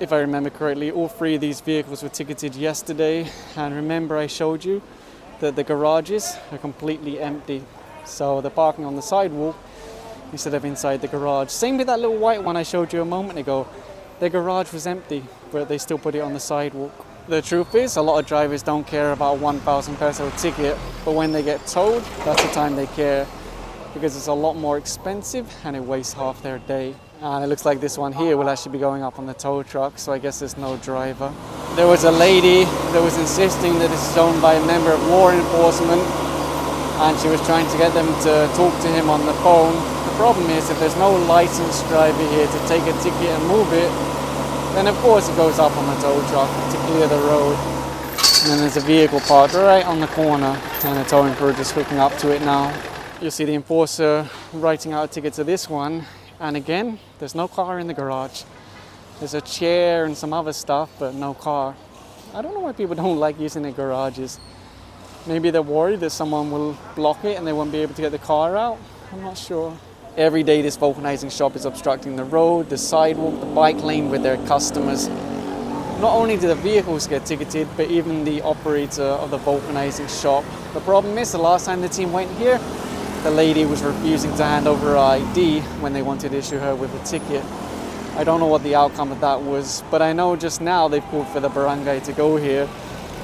If I remember correctly, all 3 of these vehicles were ticketed yesterday, and remember I showed you that the garages are completely empty. So they're parking on the sidewalk instead of inside the garage. Same with that little white one I showed you a moment ago. Their garage was empty, but they still put it on the sidewalk. The truth is, a lot of drivers don't care about a 1,000 peso ticket, but when they get towed, that's the time they care, because it's a lot more expensive and it wastes half their day. And it looks like this one here will actually be going up on the tow truck, so I guess there's no driver. There was a lady that was insisting that this is owned by a member of law enforcement, and she was trying to get them to talk to him on the phone. The problem is, if there's no licensed driver here to take a ticket and move it, then of course it goes up on the tow truck to clear the road. And then there's a vehicle parked right on the corner, and the towing crew just hooking up to it now. You'll see the enforcer writing out a ticket to this one, and again, there's no car in the garage. There's a chair and some other stuff, but no car. I don't know why people don't like using their garages. Maybe they're worried that someone will block it and they won't be able to get the car out. I'm not sure. Every day this vulcanizing shop is obstructing the road, the sidewalk, the bike lane with their customers. Not only do the vehicles get ticketed, but even the operator of the vulcanizing shop. The problem is, the last time the team went here, the lady was refusing to hand over her ID when they wanted to issue her with a ticket. I don't know what the outcome of that was, but I know just now they've called for the barangay to go here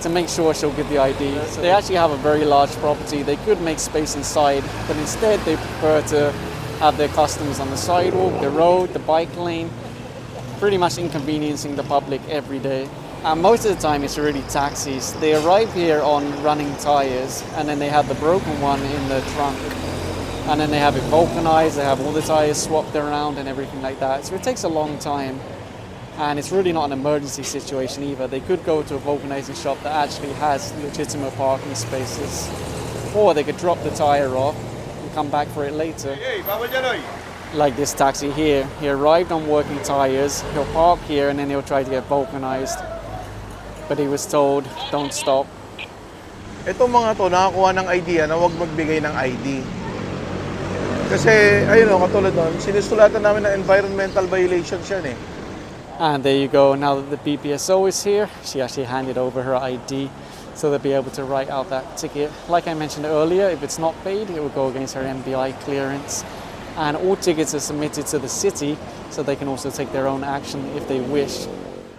to make sure she'll give the ID. They actually have a very large property. They could make space inside, but instead they prefer to have their customers on the sidewalk, the road, the bike lane, pretty much inconveniencing the public every day. And most of the time it's already taxis. They arrive here on running tires, and then they have the broken one in the trunk. And then they have it vulcanized, they have all the tires swapped around and everything like that. So it takes a long time. And it's really not an emergency situation either. They could go to a vulcanizing shop that actually has legitimate parking spaces. Or they could drop the tire off and come back for it later. Like this taxi here. He arrived on working tires, he'll park here and then he'll try to get vulcanized. But he was told, don't stop. Itong mga to, nakakuha ng idea na huwag magbigay ng ID. Kasi, ayun o, katulad nun, sinusulatan namin na environmental violations yan eh. And there you go, now that the BPSO is here, she actually handed over her ID so they'll be able to write out that ticket. Like I mentioned earlier, if it's not paid, it will go against her MBI clearance. And all tickets are submitted to the city so they can also take their own action if they wish.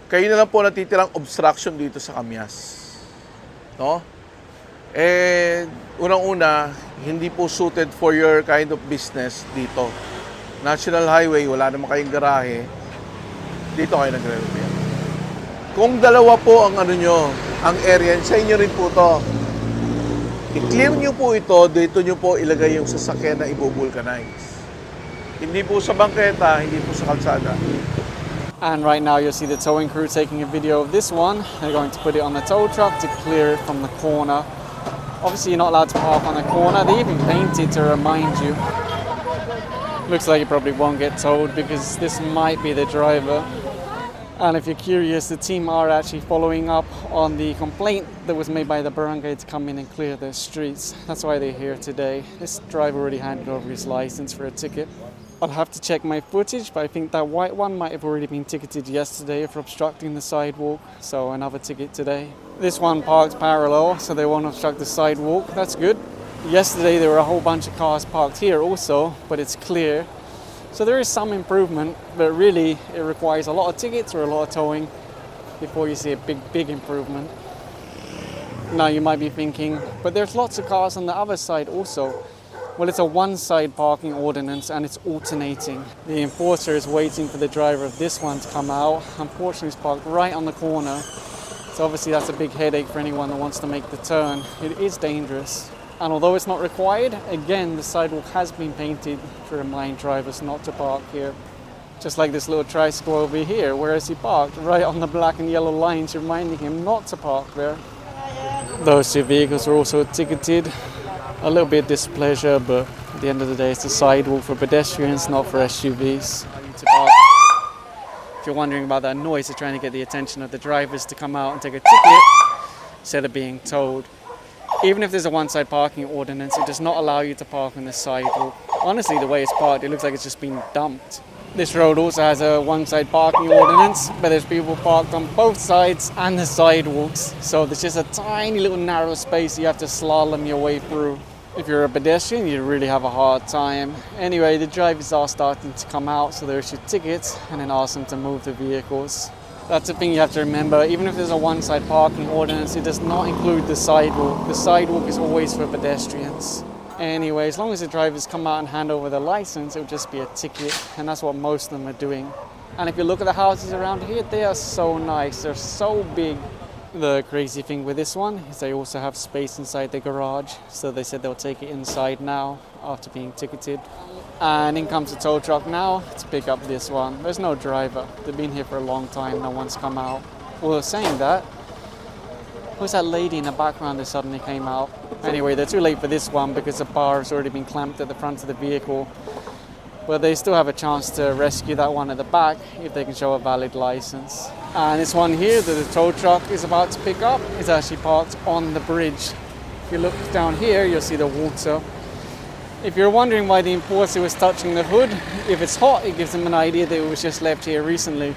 Kayo na lang po natitirang obstruction dito sa Kamias. No? Eh, unang-una, hindi po suited for your kind of business dito. National Highway, wala naman kayong garahe. Dito kayo nagre-repair. Kung dalawa po ang ano nyo, ang area, sa inyo rin po to. I-clear nyo po ito, dito nyo po ilagay yung sasakyan na i-vulcanize. Hindi po sa bangketa, hindi po sa kalsada. And right now you'll see the towing crew taking a video of this one. They're going to put it on the tow truck to clear it from the corner. Obviously you're not allowed to park on the corner. They even painted to remind you. Looks like you probably won't get towed because this might be the driver. And if you're curious, the team are actually following up on the complaint that was made by the barangay to come in and clear their streets. That's why they're here today. This driver already handed over his license for a ticket. I'll have to check my footage, but I think that white one might have already been ticketed yesterday for obstructing the sidewalk, so another ticket today. This one parked parallel, so they won't obstruct the sidewalk. That's good. Yesterday there were a whole bunch of cars parked here also, but it's clear. So there is some improvement, but really it requires a lot of tickets or a lot of towing before you see a big improvement. Now you might be thinking, but there's lots of cars on the other side also. Well, it's a one-side parking ordinance and it's alternating. The enforcer is waiting for the driver of this one to come out. Unfortunately, it's parked right on the corner. So obviously that's a big headache for anyone that wants to make the turn. It is dangerous. And although it's not required, again, the sidewalk has been painted to remind drivers not to park here. Just like this little tricycle over here, whereas he parked right on the black and yellow lines, reminding him not to park there. Those two vehicles were also ticketed. A little bit of displeasure, but at the end of the day, it's a sidewalk for pedestrians, not for SUVs. If you're wondering about that noise, they're trying to get the attention of the drivers to come out and take a ticket instead of being towed. Even if there's a one-side parking ordinance, it does not allow you to park on the sidewalk. Honestly, the way it's parked, it looks like it's just been dumped. This road also has a one-side parking ordinance, but there's people parked on both sides and the sidewalks. So there's just a tiny little narrow space you have to slalom your way through. If you're a pedestrian, you really have a hard time. Anyway, the drivers are starting to come out, so they issue tickets and then ask them to move the vehicles. That's the thing you have to remember. Even if there's a one-side parking ordinance, it does not include the sidewalk. The sidewalk is always for pedestrians. Anyway, as long as the drivers come out and hand over their license, it will just be a ticket, and that's what most of them are doing. And if you look at the houses around here, they are so nice. They're so big. The crazy thing with this one is they also have space inside the garage, so they said they'll take it inside now after being ticketed. And in comes the tow truck now to pick up this one. There's no driver. They've been here for a long time, no one's come out. Well, saying that, who's that lady in the background that suddenly came out? Anyway, they're too late for this one because the bar has already been clamped at the front of the vehicle. But they still have a chance to rescue that one at the back if they can show a valid license. And this one here that the tow truck is about to pick up is actually parked on the bridge. If you look down here, you'll see the water. If you're wondering why the importer was touching the hood, if it's hot, it gives them an idea that it was just left here recently.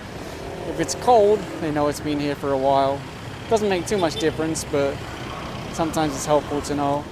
If it's cold, they know it's been here for a while. Doesn't make too much difference, but sometimes it's helpful to know.